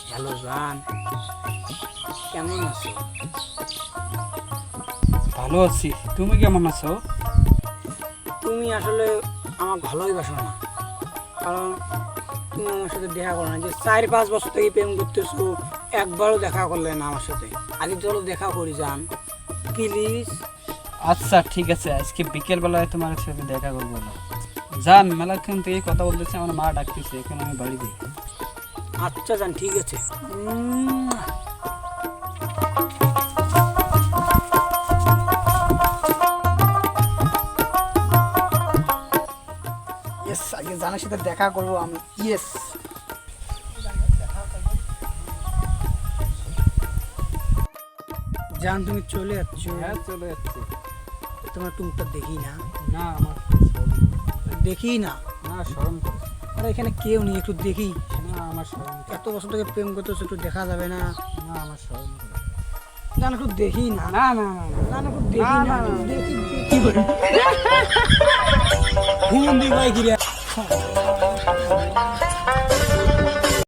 Hello জান, কেমন আছো? ভালো আছি, তুমি কেমন আছো? তুমি আসলে আমার ভালোই বাসো না, কারণ তুমি আমার সাথে দেখা করো না। যে 4-5 বছর থেকে প্রেম করতেছো, একবারও দেখা করলে না আমার সাথে। আগে চলো দেখা করি জান, প্লিজ। আচ্ছা ঠিক আছে, আজকে বিকেল বেলায় তোমার সাথে দেখা করবো না। জান, মেলাক্ষণ থেকে কথা বলতেছে, আমার মা ডাকতেছে, এখন আমি বাড়ি যাই। আচ্ছা জান, ঠিক আছে। ইয়েস, আগে জানের সাথে দেখা করবো আমি। ইয়েস, জান তুমি চলে যাচ্ছ? হ্যাঁ চলে যাচ্ছি। তোমার টুকটা দেখি না, না আমার দেখি না। না শরম করে। আরে এখানে কেউ নেই, একটু দেখি। না আমার শরম করে। এত বছর থেকে প্রেম করতেছো, একটু দেখা যাবে না? না আমার শরম করে। জান একটু দেখি না। না না না জান একটু দেখি না, না, না, না। দেখি দেখি করে। ফোন দিই ভাই, কি রে?